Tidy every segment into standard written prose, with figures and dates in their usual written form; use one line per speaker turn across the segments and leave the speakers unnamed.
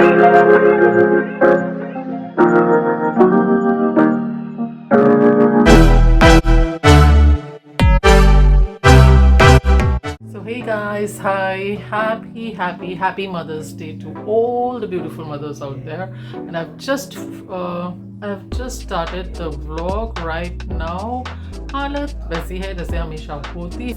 So hey guys, hi, happy Mother's Day to all the beautiful mothers out there. And I've just started the vlog right now. हालत वैसी है जैसे हमेशा होती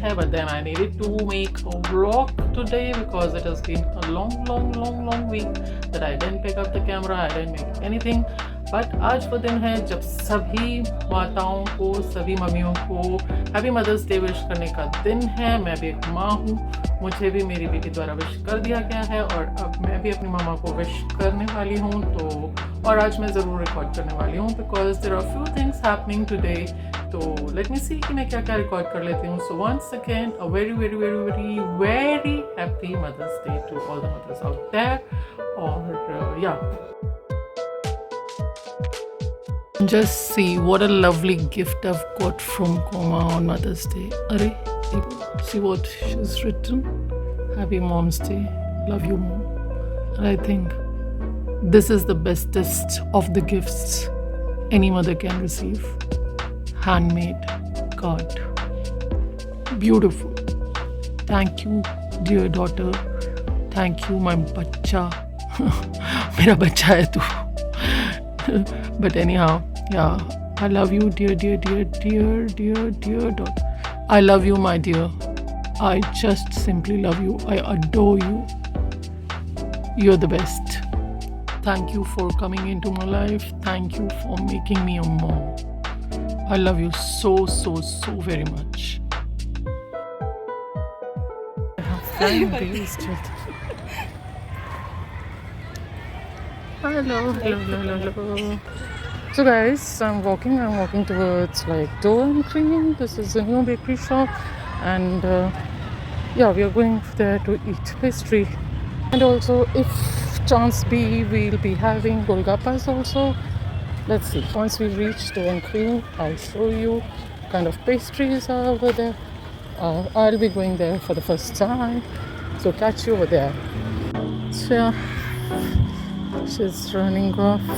है but then I needed to make a vlog today because it has been a long week that I didn't pick up the camera, I didn't make anything. But आज वो दिन है जब सभी माताओं को, सभी मम्मियों को हैप्पी मदर्स डे विश करने का दिन है। मैं भी एक माँ हूँ, मुझे भी मेरी बेटी द्वारा विश कर दिया गया है और अब मैं भी अपनी मामा को विश करने वाली हूँ। तो और आज मैं ज़रूर रिकॉर्ड करने वाली हूँ because there are few things happening today. तो लेट मी सी कि मैं क्या क्या रिकॉर्ड कर लेती हूँ। So once again a very happy Mother's Day to all the mothers out there. और या just see what a lovely gift I've got from Koma on Mother's Day. Arey, see what she's written. Happy Mom's Day. Love you, Mom. And I think this is the bestest of the gifts any mother can receive. Handmade card. Beautiful. Thank you, dear daughter. Thank you, my bacha. मेरा बच्चा है तू. But anyhow, yeah, I love you, dear daughter. I love you, my dear. I just simply love you. I adore you. You're the best. Thank you for coming into my life. Thank you for making me a mom. I love you so very much. Hello. So guys, I'm walking towards like Dough and Cream. This is a new bakery shop, and yeah, we are going there to eat pastry. And also, if chance be, we'll be having golgappas also. Let's see. Once we reach Dough and Cream, I'll show you what kind of pastries are over there. I'll be going there for the first time, so catch you over there. So yeah. She's running off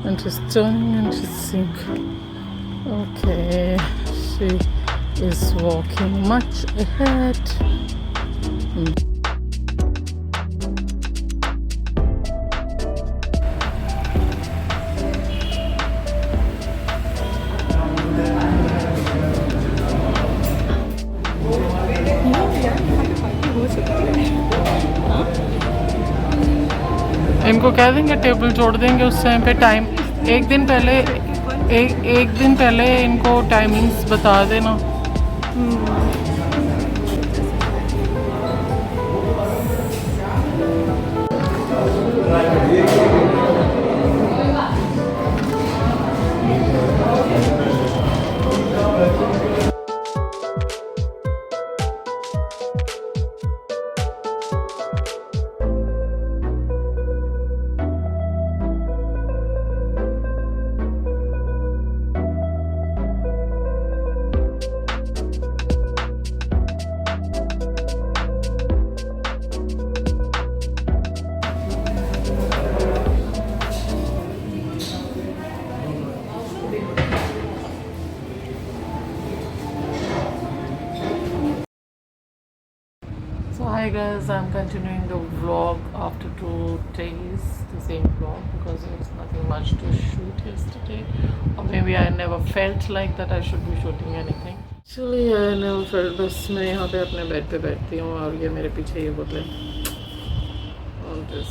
and she's turning and she's seeing. Okay, she is walking much ahead. इनको कह देंगे table जोड़ देंगे उस time पे time एक दिन पहले इनको टाइमिंग्स बता देना। So hi guys, I'm continuing the vlog after 2 days, the same vlog because there was nothing much to shoot yesterday, or maybe I never felt like that I should be shooting anything. Actually I never felt, बस मैं यहाँ पे अपने bed पे बैठती हूँ और ये मेरे पीछे ये बोतलें. On this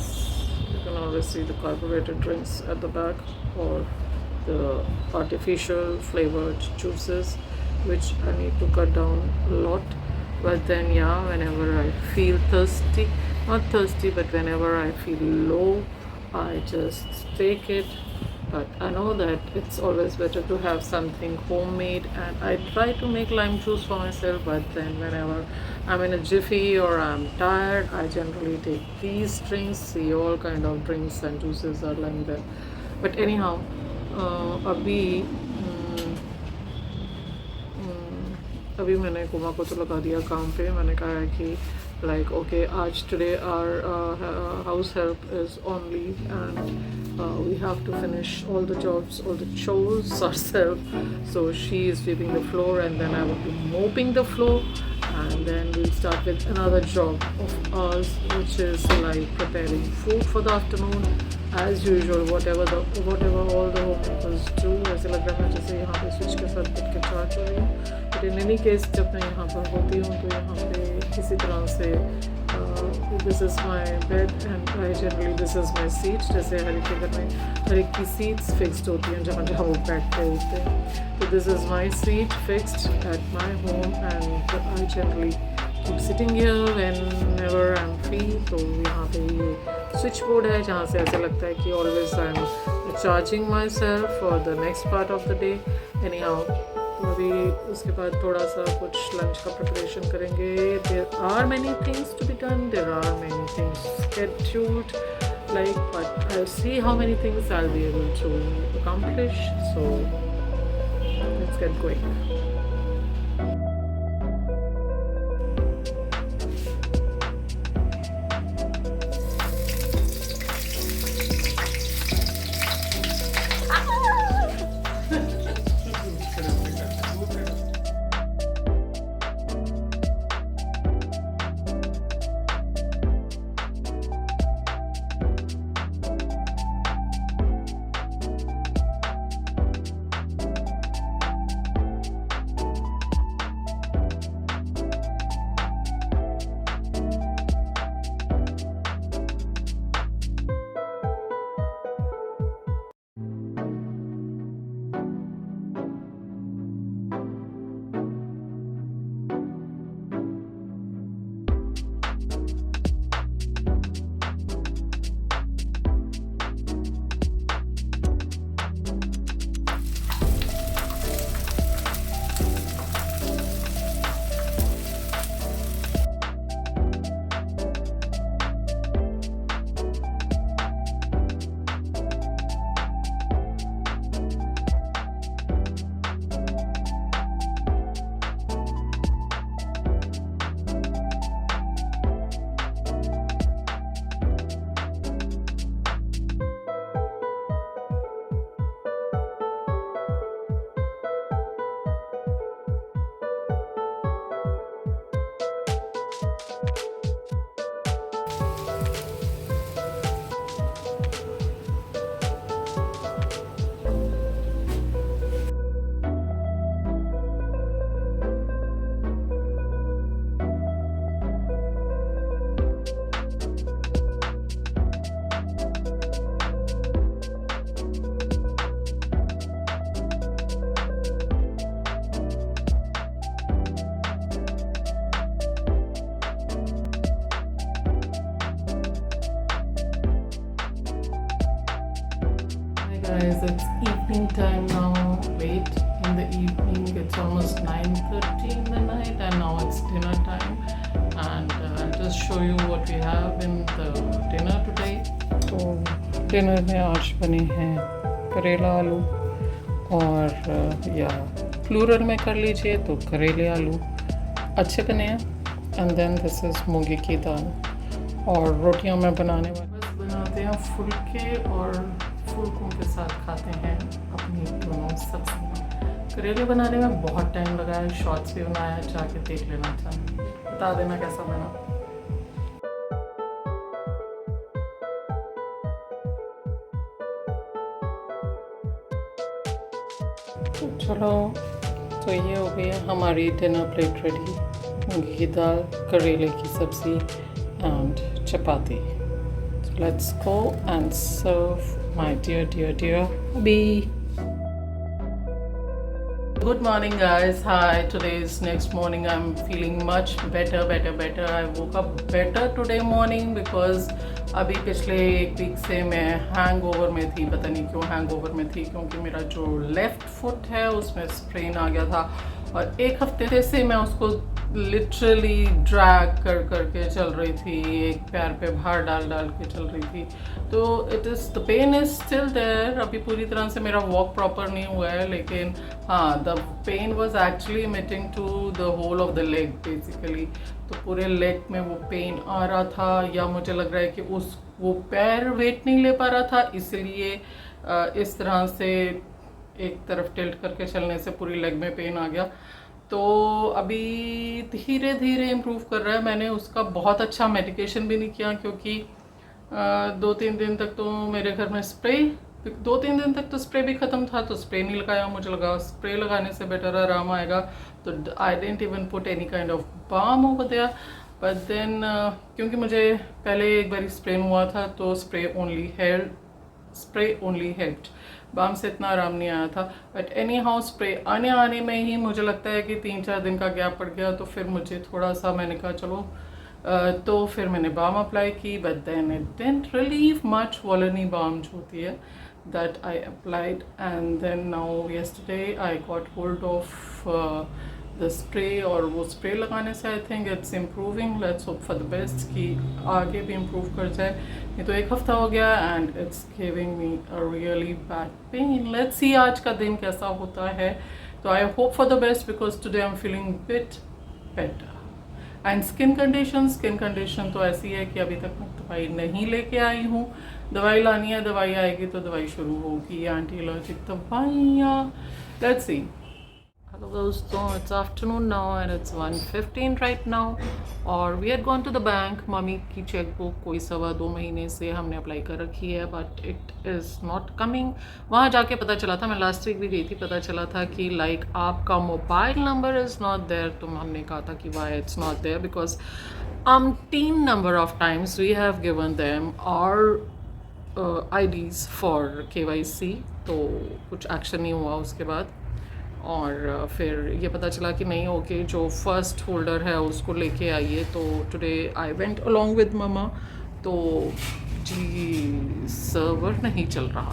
you can always see the carbonated drinks at the back or the artificial flavored juices which I need to cut down a lot. But then yeah, whenever I feel thirsty, not thirsty, but whenever I feel low, I just take it. But I know that it's always better to have something homemade, and I try to make lime juice for myself. But then whenever I'm in a jiffy or I'm tired, I generally take these drinks. See, all kind of drinks and juices are lying there. But anyhow, अभी मैंने coma को तो लगा दिया काम पे। मैंने कहा है कि लाइक ओके आज today our house help is on leave, and we have to finish all the jobs, all the chores ourselves. So she is sweeping the floor, and then I will be mopping the floor, and then we'll start with another job of ours, which is like preparing food for the afternoon. As usual, whatever all the homemakers do, ऐसे लग रहा है जैसे यहाँ पे switch के साथ बैठ के चार्ज हो रही हूँ. बट इन एनी केस जब मैं यहाँ पर होती हूँ तो यहाँ पे किसी तरह से this is my bed and I generally this is my seat. जैसे हर एक के घर में हर एक की सीट्स फिक्स्ड होती हैं जहाँ जहाँ वो बैठते होते हैं. तो this is my seat fixed at my home, and I generally keep sitting here whenever I am free. तो यहाँ पे ये स्विच बोर्ड है जहाँ से ऐसे लगता है कि always I am charging my self for the next part of the day. Any how, तो अभी उसके बाद थोड़ा सा कुछ लंच का प्रिपरेशन करेंगे. There are many things to be done, there are many things scheduled, like, but I'll see how many things I'll be able to accomplish. So let's get going. Guys, it's evening time now, late in the evening. It's almost 9:30 in the night, and now it's dinner time. And I'll just show you what we have in the dinner today. So dinner में आज बने हैं करेला आलू, और या plural में कर लीजिए तो करेले आलू अच्छे बने हैं. एंड देन दिस इज़ मूंगी की दाल, और रोटियां मैं बनाने वाली बस बनाते हैं फुलके, और फुलकों के साथ खाते हैं अपनी दोनों सब्जियाँ. करेले बनाने में बहुत टाइम लगा है, शॉर्ट्स भी बनाया, जाके देख लेना था, बता देना कैसा बना. तो चलो, तो ये हो गया हमारी डिनर प्लेट रेडी. मूंगी की दाल, करेले की सब्ज़ी and chapati. So let's go and serve my dear hubby. Good morning guys. Hi, today is next morning. I'm feeling much better. I woke up better today morning because अभी पिछले एक week से मैं hangover में थी. पता नहीं क्यों हैंगओवर में थी, क्योंकि मेरा जो लेफ़्ट फुट है उसमें स्प्रेन आ गया था, और एक हफ्ते से मैं उसको लिटरली ड्रैग करके चल रही थी, एक पैर पे भार डाल के चल रही थी. तो the pain is still there. अभी पूरी तरह से मेरा वॉक प्रॉपर नहीं हुआ है, लेकिन हाँ, the pain was actually emitting to the whole of the leg basically. तो पूरे लेग में वो पेन आ रहा था, या मुझे लग रहा है कि वो पैर वेट नहीं ले पा रहा था, इसलिए इस तरह से एक तरफ टिल्ट करके चलने से पूरी लेग में पेन आ गया। तो अभी धीरे धीरे इम्प्रूव कर रहा है। मैंने उसका बहुत अच्छा मेडिकेशन भी नहीं किया, क्योंकि 2-3 दिन तक तो मेरे घर में स्प्रे, 2-3 दिन तक तो स्प्रे भी ख़त्म था, तो स्प्रे नहीं लगाया। मुझे लगा स्प्रे लगाने से बेटर आराम आएगा, तो I didn't even put any kind of balm over there. But then क्योंकि मुझे पहले एक बार स्प्रेन हुआ था, तो स्प्रे ओनली हेल्प्ड, बाम से इतना आराम नहीं आया था। बट एनी हाउ स्प्रे आने में ही मुझे लगता है कि 3-4 दिन का गैप पड़ गया, तो फिर मुझे थोड़ा सा, मैंने कहा चलो तो फिर मैंने बाम अप्लाई की। But then it didn't relieve much, Volini balm जो होती है, that I applied, and then now yesterday I got hold of the spray, और वो स्प्रे लगाने से I think it's improving. Let's hope for the best कि आगे भी इम्प्रूव कर जाए। ये तो 1 हफ्ता हो गया and it's giving me a really bad pain. Let's see आज का दिन कैसा होता है। तो I hope for the best, because today I am feeling bit better. And skin condition तो ऐसी है कि अभी तक मैं दवाई नहीं लेके आई हूँ। दवाई लानी है, दवाई आएगी तो दवाई शुरू होगी, एंटी एलर्जिक दवाइयाँ। Let's see. हेलो दोस्तों, it's afternoon now and it's 1:15 right now, और we had gone to the bank. मम्मी की चेकबुक कोई 2.25 महीने से हमने अप्लाई कर रखी है, but it is not coming. वहाँ जाके पता चला था, मैं लास्ट वीक भी गई थी, पता चला था कि लाइक आपका mobile number is not there. तो हमने कहा था कि why it's not there, because umpteen number of times we have given them our IDs for KYC, तो कुछ एक्शन नहीं हुआ उसके बाद। और फिर ये पता चला कि नहीं, ओके जो फर्स्ट होल्डर है उसको लेके आइए। तो today I went along with mama, तो जी सर्वर नहीं चल रहा।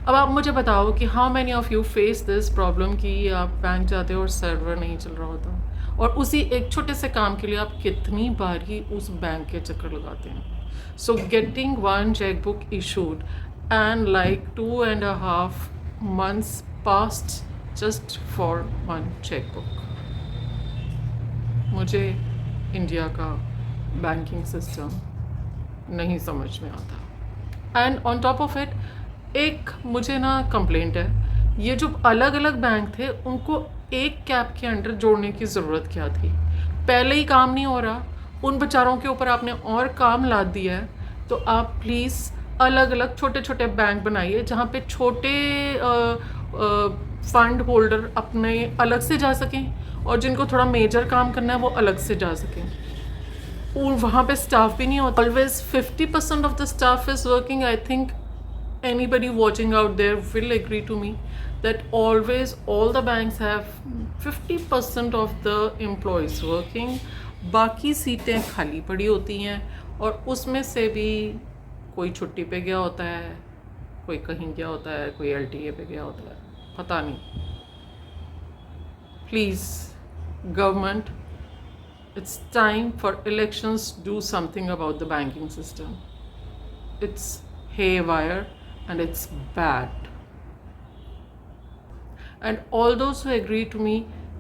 अब आप मुझे बताओ कि how many of you face this problem कि आप बैंक जाते हो और सर्वर नहीं चल रहा होता, और उसी एक छोटे से काम के लिए आप कितनी बार ही उस बैंक के चक्कर लगाते हैं। So getting one chequebook issued and like 2.5 months passed just for one checkbook। मुझे इंडिया का बैंकिंग सिस्टम नहीं समझ में आता। And on top of it एक मुझे ना कंप्लेंट है, ये जो अलग अलग बैंक थे उनको एक कैप के अंडर जोड़ने की ज़रूरत क्या थी? पहले ही काम नहीं हो रहा, उन बेचारों के ऊपर आपने और काम लाद दिया है। तो आप प्लीज़ अलग अलग छोटे छोटे बैंक बनाइए, जहाँ पे छोटे फंड होल्डर अपने अलग से जा सकें, और जिनको थोड़ा मेजर काम करना है वो अलग से जा सकें। और वहाँ पे स्टाफ भी नहीं होता। Always 50% of the staff is working. I think anybody watching out there will agree to me that always all the banks have 50% of the employees working, बाकी सीटें खाली पड़ी होती हैं, और उसमें से भी कोई छुट्टी पे गया होता है, कोई कहीं गया होता है, कोई LTA पे गया होता है, पता नहीं। Please government, it's time for elections, do something about the banking system. It's haywire and it's bad. And all those who agree to me,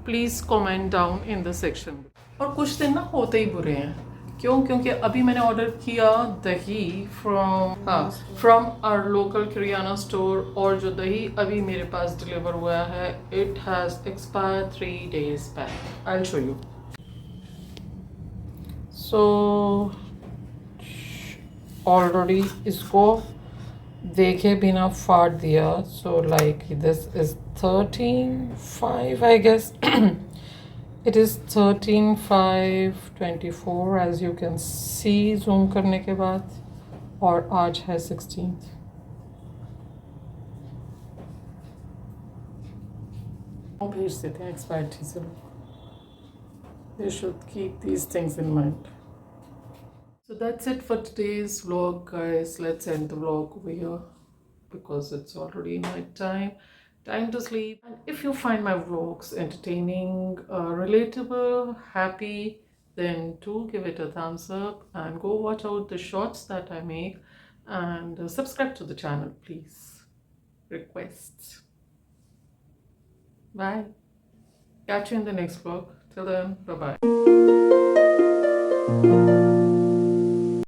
please comment down in the section. और कुछ दिन ना होते ही बुरे हैं। क्यों? क्योंकि अभी मैंने ऑर्डर किया दही from our local kirana store, और जो दही अभी मेरे पास डिलीवर हुआ है, it has expired 3 days back. I will show you. So already इसको देखे बिना फाड़ दिया। So like this is 13/5 I guess. It is 13/5/24 as you can see zoom करने के बाद, और आज है 16th। भेज देते हैं एक्सपायर्ड चीज़ें। They should keep these things in mind. So that's it for today's vlog, guys. Let's end the vlog over here because it's already night time. Time to sleep. And if you find my vlogs entertaining, relatable, happy, then do give it a thumbs up and go watch out the shorts that I make, and subscribe to the channel, please. Requests. Bye. Catch you in the next vlog. Till then, bye-bye.